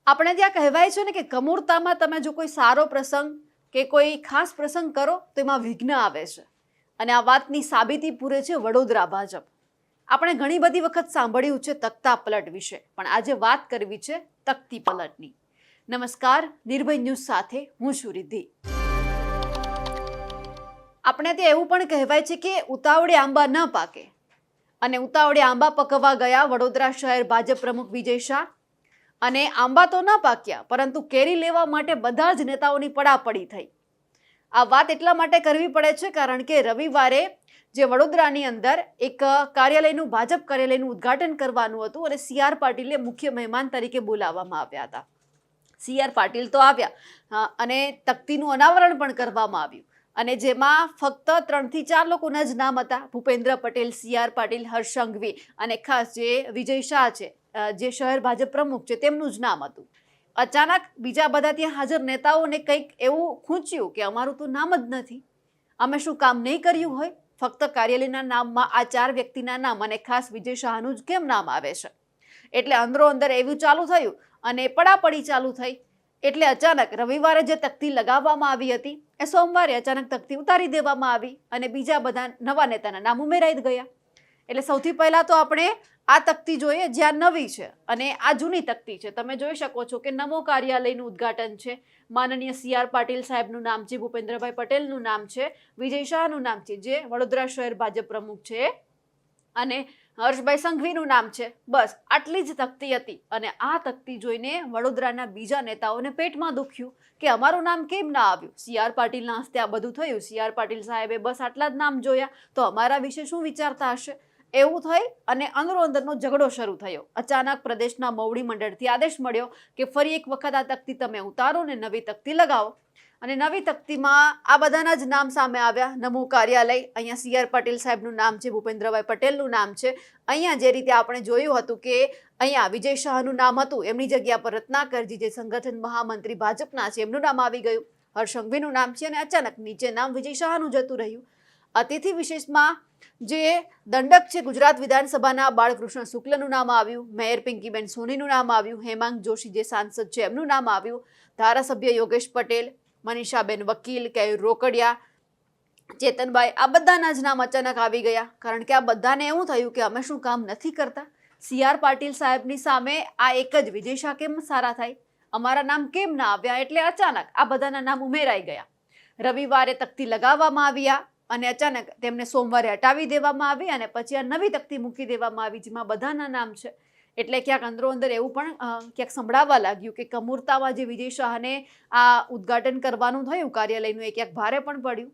આપણે ત્યાં કહેવાય છે ને કે કમૂરતામાં તમે જો કોઈ સારો પ્રસંગ કે કોઈ ખાસ પ્રસંગ કરો તો એમાં વિઘ્ન આવે છે અને આ વાતની સાબિતી પૂરે છે વડોદરા ભાજપ. આપણે ઘણી બધી વખત સાંભળ્યું છે તખ્તા પલટ વિશે, પણ આજે વાત કરવી છે તખ્તી પલટની. નમસ્કાર, નિર્ભય ન્યૂઝ સાથે હું છું રિદ્ધિ. આપણે ત્યાં એવું પણ કહેવાય છે કે ઉતાવળે આંબા ન પાકે, અને ઉતાવળે આંબા પકવવા ગયા વડોદરા શહેર ભાજપ પ્રમુખ વિજય શાહ. અને આંબા તો ન પાક્યા, પરંતુ કેરી લેવા માટે બધા જ નેતાઓની પડાપડી થઈ. આ વાત એટલા માટે કરવી પડે છે કારણ કે રવિવારે જે વડોદરાની અંદર એક કાર્યાલયનું ભાજપ કાર્યાલયનું ઉદ્ઘાટન કરવાનું હતું અને CR પાટીલને મુખ્ય મહેમાન તરીકે બોલાવવામાં આવ્યા હતા. CR પાટીલ તો આવ્યા અને તખ્તીનું અનાવરણ પણ કરવામાં આવ્યું, અને જેમાં ફક્ત 3 થી 4 લોકોના જ નામ હતા. ભૂપેન્દ્ર પટેલ, CR પાટીલ, હર્ષ સંઘવી અને ખાસ જે વિજય શાહ છે, જે શહેર ભાજપ પ્રમુખ છે, તેમનું જ નામ હતું. અચાનક બીજા બધા ત્યાં હાજર નેતાઓને કંઈક એવું ખૂંચ્યું કે અમારું તો નામ જ નથી, અમે શું કામ નહીં કર્યું હોય? ફક્ત કાર્યાલયના નામમાં આ 4 વ્યક્તિના નામ અને ખાસ વિજય શાહનું જ કેમ નામ આવે છે? એટલે અંદરો અંદર એવું ચાલુ થયું અને પડાપડી ચાલુ થઈ. એટલે અચાનક રવિવારે જે તખ્તી લગાવવામાં આવી હતી એ સોમવારે અચાનક તખ્તી ઉતારી દેવામાં આવી અને બીજા બધા નવા નેતાના નામ ઉમેરાઈ ગયા. એટલે સૌથી પહેલા તો આપણે આ તખ્તી જોઈએ જ્યાં નવી છે અને આ જૂની તખ્તી છે. તમે જોઈ શકો છો કે નમો કાર્યાલયનું ઉદ્ઘાટન છે, માનનીય CR પાટીલ સાહેબનું નામ છે, ભૂપેન્દ્રભાઈ પટેલનું નામ છે, વિજય શાહનું નામ છે જે વડોદરા શહેર ભાજપ પ્રમુખ છે, અને હર્ષભાઈ સંઘવીનું નામ છે. બસ આટલી જ તખ્તી હતી અને આ તખ્તી જોઈને વડોદરાના બીજા નેતાઓને પેટમાં દુખ્યું કે અમારું નામ કેમ ના આવ્યું? CR પાટીલના હસ્તે આ બધું થયું, CR પાટીલ સાહેબે બસ આટલા જ નામ જોયા, તો અમારા વિશે શું વિચારતા હશે? એવું થઈ અને અંદરો અંદરનો ઝઘડો શરૂ થયો. અચાનક પ્રદેશના મોવડી મંડળથી આદેશ મળ્યો કે ફરી એક વખત આ તખ્તી તમે ઉતારો ને નવી તખ્તી લગાવો. અને નવી તખ્તીમાં આ બધાના જ નામ સામે આવ્યા. નમો કાર્યાલય, અહીંયા CR પાટીલ સાહેબનું નામ છે, ભૂપેન્દ્રભાઈ પટેલનું નામ છે. અહીંયા જે રીતે આપણે જોયું હતું કે અહીંયા વિજય શાહનું નામ હતું, એમની જગ્યા પર રત્નાકરજી જે સંગઠન મહામંત્રી ભાજપના છે એમનું નામ આવી ગયું, હર્ષ સંઘવીનું નામ છે, અને અચાનક નીચે નામ વિજય શાહનું જતું રહ્યું. અતિથિ વિશેષમાં જે દંડક છે ગુજરાત વિધાનસભાના બાળકૃષ્ણ શુક્લનું નામ આવ્યું, મેયર પિંકીબેન સોનીનું નામ આવ્યું, હેમાંગ જોશી જે સાંસદ છે એમનું નામ આવ્યું, ધારાસભ્ય યોગેશ પટેલ, મનીષાબેન વકીલ, કેયુર રોકડિયા, ચેતનભાઈ, આ બધાના જ નામ અચાનક આવી ગયા. કારણ કે આ બધાને એવું થયું કે અમે શું કામ નથી કરતા? CR પાટીલ સાહેબની સામે આ એક જ વિજય શાહ કેમ સારા થાય? અમારા નામ કેમ ના આવ્યા? એટલે અચાનક આ બધાના નામ ઉમેરાઈ ગયા. રવિવારે તખ્તી લગાવવામાં આવ્યા અને અચાનક તેમને સોમવારે હટાવી દેવામાં આવી અને પછી આ નવી તખ્તી મૂકી દેવામાં આવી જેમાં બધાના નામ છે. એટલે ક્યાંક અંદરો અંદર એવું પણ ક્યાંક સંભળાવા લાગ્યું કે કમૂરતામાં જે વિજય શાહને આ ઉદ્ઘાટન કરવાનું થયું કાર્યાલયનું, એ ક્યાંક ભારે પણ પડ્યું.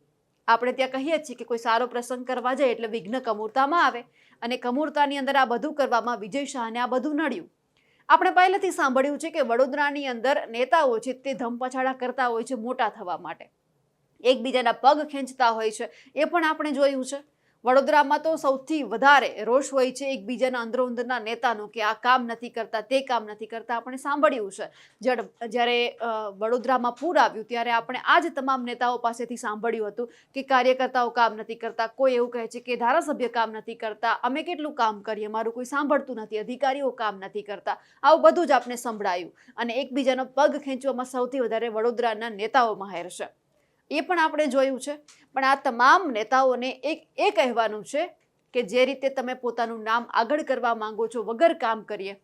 આપણે ત્યાં કહીએ છીએ કે કોઈ સારો પ્રસંગ કરવા જાય એટલે વિઘ્ન કમૂરતામાં આવે, અને કમૂરતાની અંદર આ બધું કરવામાં વિજય શાહને આ બધું નડ્યું. આપણે પહેલેથી સાંભળ્યું છે કે વડોદરાની અંદર નેતાઓ છે તે ધમપછાડા કરતા હોય છે મોટા થવા માટે, એકબીજાના પગ ખેંચતા હોય છે, એ પણ આપણે જોયું છે. વડોદરામાં તો સૌથી વધારે રોષ હોય છે એકબીજાના અંદરો અંદરના નેતાનો કે આ કામ નથી કરતા, તે કામ નથી કરતા. આપણે સાંભળ્યું છે જ્યારે વડોદરામાં પૂર આવ્યું ત્યારે આપણે આ જ તમામ નેતાઓ પાસેથી સાંભળ્યું હતું કે કાર્યકર્તાઓ કામ નથી કરતા, કોઈ એવું કહે છે કે ધારાસભ્ય કામ નથી કરતા, અમે કેટલું કામ કરીએ, મારું કોઈ સાંભળતું નથી, અધિકારીઓ કામ નથી કરતા. આવું બધું જ આપણે સંભળાયું અને એકબીજાનો પગ ખેંચવામાં સૌથી વધારે વડોદરાના નેતાઓ માહેર છે, એ પણ આપણે જોયું છે. પણ આ તમામ નેતાઓને એ કહેવાનું છે કે જે રીતે તમે પોતાનું નામ આગળ કરવા માંગો છો વગર કામ કરીએ,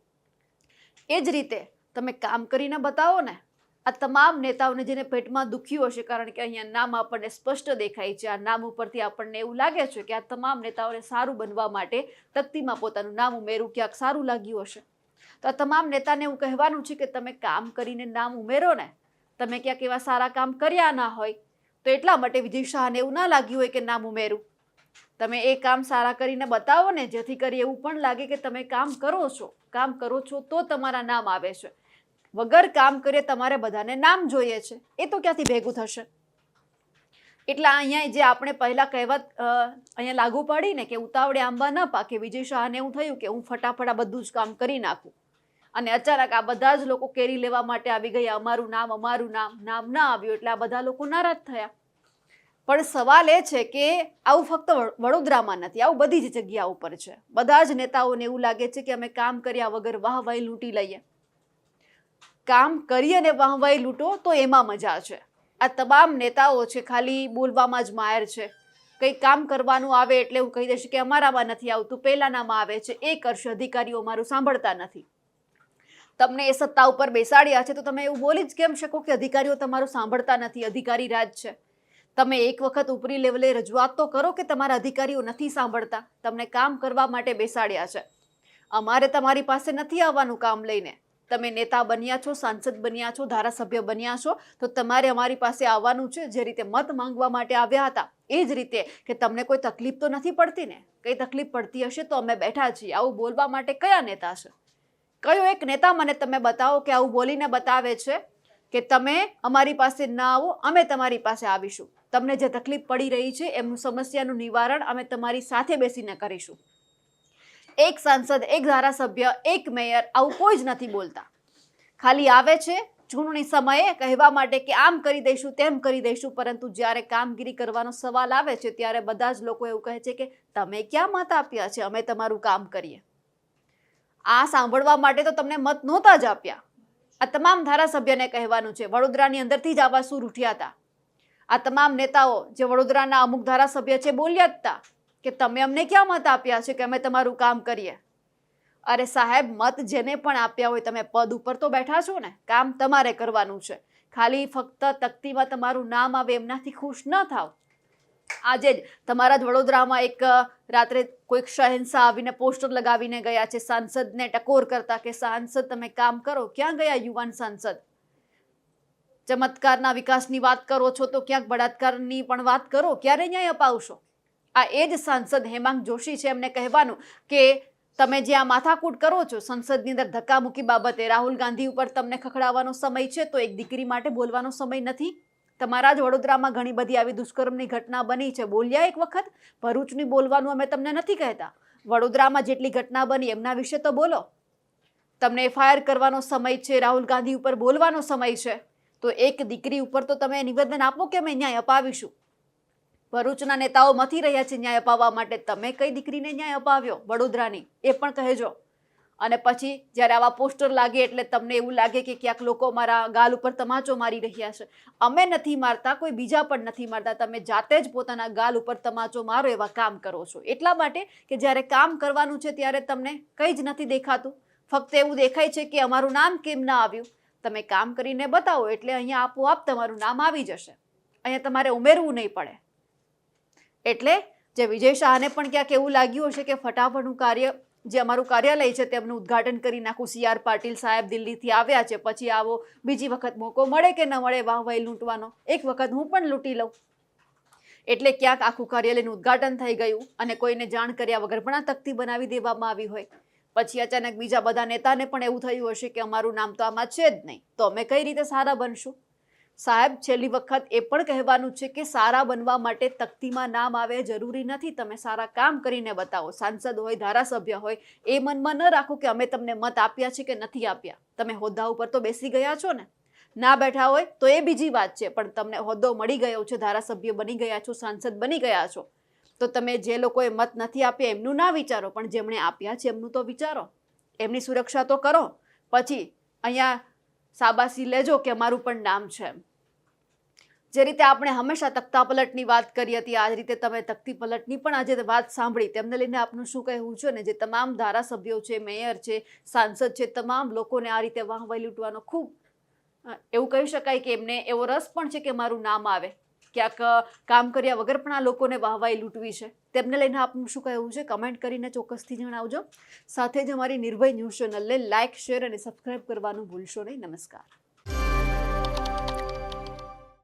એ જ રીતે તમે કામ કરીને બતાવો ને. આ તમામ નેતાઓને જેને પેટમાં દુખ્યું હશે, કારણ કે અહીંયા નામ આપણને સ્પષ્ટ દેખાય છે, આ નામ ઉપરથી આપણને એવું લાગે છે કે આ તમામ નેતાઓને સારું બનવા માટે તખ્તીમાં પોતાનું નામ ઉમેરવું ક્યાંક સારું લાગ્યું હશે. તો આ તમામ નેતાને એવું કહેવાનું છે કે તમે કામ કરીને નામ ઉમેરો ને. તમે ક્યાંક એવા સારા કામ કર્યા ના હોય તો એટલા માટે વિજય શાહને એવું ના લાગ્યું હોય કે નામ ઉમેરું. તમે એ કામ સારા કરીને બતાવો ને, જેથી કરી એવું પણ લાગે કે તમે કામ કરો છો તો તમારા નામ આવે છે. વગર કામ કરીએ તમારે બધાને નામ જોઈએ છે, એ તો ક્યાંથી ભેગું થશે? એટલે અહીંયા જે આપણે પહેલા કહેવત અહીંયા લાગુ પડી ને કે ઉતાવળે આંબા ન પાકે, વિજય શાહને એવું થયું કે હું ફટાફટ આ બધું જ કામ કરી નાખું, અને અચાનક આ બધા જ લોકો કેરી લેવા માટે આવી ગયા. અમારું નામ ના આવ્યું એટલે આ બધા લોકો નારાજ થયા. પણ સવાલ એ છે કે આવું ફક્ત વડોદરામાં નથી, આવું બધી જ જગ્યા ઉપર છે. બધા જ નેતાઓને એવું લાગે છે કે અમે કામ કર્યા વગર વાહવાહી લૂંટી લઈએ. કામ કરી અને વાહવાઈ લૂંટો તો એમાં મજા છે. આ તમામ નેતાઓ છે ખાલી બોલવામાં જ માયર છે. કંઈ કામ કરવાનું આવે એટલે હું કહી દઈશ કે અમારામાં નથી આવતું, પહેલાનામાં આવે છે, એ કરશે. અધિકારીઓ અમારું સાંભળતા નથી. તમને એ સત્તા ઉપર બેસાડ્યા છે તો તમે એવું બોલી જ કેમ શકો કે અધિકારીઓ તમારું સાંભળતા નથી, અધિકારી રાજ છે? તમે એક વખત ઉપરી લેવલે રજૂઆત તો કરો કે તમારા અધિકારીઓ નથી સાંભળતા, તમને કામ કરવા માટે બેસાડ્યા છે. અમારે તમારી પાસે નથી આવવાનું કામ લઈને. તમે નેતા બન્યા છો, સાંસદ બન્યા છો, ધારાસભ્ય બન્યા છો, તો તમારે અમારી પાસે આવવાનું છે. જે રીતે મત માંગવા માટે આવ્યા હતા એ જ રીતે કે તમને કોઈ તકલીફ તો નથી પડતી ને? કઈ તકલીફ પડતી હશે તો અમે બેઠા છીએ. આવું બોલવા માટે કયા નેતા છે? કયો એક નેતા મને તમે બતાવો કે આવું બોલીને બતાવે છે કે તમે અમારી પાસે ના આવો, અમે તમારી પાસે આવીશું. તમને જે તકલીફ પડી રહી છે એમનું સમસ્યાનું નિવારણ અમે તમારી સાથે બેસીને કરીશું. એક સાંસદ, એક ધારાસભ્ય, એક મેયર આવું કોઈ જ નથી બોલતા. ખાલી આવે છે ચૂંટણી સમયે કહેવા માટે કે આમ કરી દઈશું, તેમ કરી દઈશું, પરંતુ જ્યારે કામગીરી કરવાનો સવાલ આવે છે ત્યારે બધા જ લોકો એવું કહે છે કે તમે ક્યાં મત આપ્યા છે અમે તમારું કામ કરીએ? આ સાંભળવા માટે તો તમને મત નહોતા જ આપ્યા. આ તમામ ધારાસભ્યને કહેવાનું છે. વડોદરાની અંદરથી જ આવા સૂર ઉઠ્યા હતા. આ તમામ નેતાઓ જે વડોદરાના અમુક ધારાસભ્ય છે બોલ્યા જ હતા કે તમે અમને ક્યાં મત આપ્યા છે કે અમે તમારું કામ કરીએ? અરે સાહેબ, મત જેને પણ આપ્યા હોય, તમે પદ ઉપર તો બેઠા છો ને, કામ તમારે કરવાનું છે. ખાલી ફક્ત તકતીમાં તમારું નામ આવે એમનાથી ખુશ ન થાવ. આજે જ તમારા જ વડોદરામાં એક રાત્રે કોઈક શહેનશાહ આવીને પોસ્ટર લગાવીને ગયા છે સાંસદને ટકોર કરતા કે સાંસદ તમે કામ કરો. ક્યાં ગયા યુવાન સાંસદ? ચમત્કારના વિકાસની વાત કરો છો તો ક્યાંક બળાત્કારની પણ વાત કરો. ક્યારે ન્યાય અપાવશો? આ એ જ સાંસદ હેમાંગ જોશી છે, એમને કહેવાનું કે તમે જે આ માથાકૂટ કરો છો સંસદની અંદર ધક્કામુક્કી બાબતે, રાહુલ ગાંધી ઉપર તમને ખખડાવવાનો સમય છે તો એક દીકરી માટે બોલવાનો સમય નથી? તમારા જ વડોદરામાં ઘણી બધી આવી દુષ્કર્મની ઘટના બની છે. બોલ્યા એક વખત? ભરૂચની બોલવાનું અમે તમને નથી કહેતા. વડોદરામાં જેટલી ઘટના બની એમના વિશે તો બોલો. તમને એફઆઈઆર કરવાનો સમય છે, રાહુલ ગાંધી ઉપર બોલવાનો સમય છે, તો એક દીકરી ઉપર તો તમે નિવેદન આપો કે અમે ન્યાય અપાવીશું. ભરૂચના નેતાઓ મથી રહ્યા છે ન્યાય અપાવવા માટે. તમે કઈ દીકરીને ન્યાય અપાવ્યો વડોદરાની એ પણ કહેજો. અને પછી જ્યારે આવા પોસ્ટર લાગે એટલે તમને એવું લાગે કે ક્યાંક લોકો મારા ગાલ ઉપર તમાચો મારી રહ્યા છે. અમે નથી મારતા, કોઈ બીજા પણ નથી મારતા. તમે જાતે જ પોતાના ગાલ ઉપર તમાચો મારો એવા કામ કરો છો. એટલા માટે કે જ્યારે કામ કરવાનું છે ત્યારે તમને કંઈ જ નથી દેખાતું. ફક્ત એવું દેખાય છે કે અમારું નામ કેમ ના આવ્યું. તમે કામ કરીને બતાવો એટલે અહીંયા આપોઆપ તમારું નામ આવી જશે. અહીંયા તમારે ઉમેરવું નહીં પડે. એટલે જે વિજય શાહને પણ ક્યાંક એવું લાગ્યું હશે કે ફટાફટનું કાર્ય, જે અમારું કાર્યાલય છે તેમનું ઉદ્ઘાટન કરી નાખું. CR પાટીલ સાહેબ દિલ્હીથી આવ્યા છે, પછી આવો બીજી વખત મોકો મળે કે ન મળે વાહવાઈ લૂંટવાનો, એક વખત હું પણ લૂંટી લઉં. એટલે ક્યાંક આખું કાર્યાલયનું ઉદ્ઘાટન થઈ ગયું અને કોઈને જાણ કર્યા વગર પણ આ તકતી બનાવી દેવામાં આવી હોય. પછી અચાનક બીજા બધા નેતાને પણ એવું થયું હશે કે અમારું નામ તો આમાં છે જ નહીં, તો અમે કઈ રીતે સારા બનશું? સાહેબ, છેલ્લી વખત એ પણ કહેવાનું છે કે સારા બનવા માટે તકતીમાં નામ આવે જરૂરી નથી. તમે સારા કામ કરીને બતાવો. સાંસદ હોય, ધારાસભ્ય હોય, એ મનમાં ન રાખો કે અમે તમને મત આપ્યા છે કે નથી આપ્યા. તમે હોદ્દા ઉપર તો બેસી ગયા છો ને. ના બેઠા હોય તો એ બીજી વાત છે, પણ તમને હોદ્દો મળી ગયો છે, ધારાસભ્ય બની ગયા છો, સાંસદ બની ગયા છો, તો તમે જે લોકોએ મત નથી આપ્યા એમનું ના વિચારો, પણ જેમણે આપ્યા છે એમનું તો વિચારો. એમની સુરક્ષા તો કરો. પછી અહીંયા શાબાશી લેજો કે અમારું પણ નામ છે. જે રીતે આપણે હંમેશા તખ્તા પલટની વાત કરી હતી, આ જ રીતે તમે તખ્તી પલટની પણ આજે વાત સાંભળી. તેમને લઈને આપનું શું કહેવું છે? ને જે તમામ ધારાસભ્યો છે, મેયર છે, સાંસદ છે, તમામ લોકોને આ રીતે વાહવાઈ લૂંટવાનો ખૂબ એવું કહી શકાય કે એમને એવો રસ પણ છે કે મારું નામ આવે. ક્યાંક કામ કર્યા વગર પણ આ લોકોને વાહવાઈ લૂંટવી છે. તેમને લઈને આપનું શું કહેવું છે? કમેન્ટ કરીને ચોક્કસથી જણાવજો. સાથે જ અમારી નિર્ભય ન્યૂઝ ચેનલને લાઇક, શેર અને સબસ્ક્રાઇબ કરવાનું ભૂલશો નહીં. નમસ્કાર.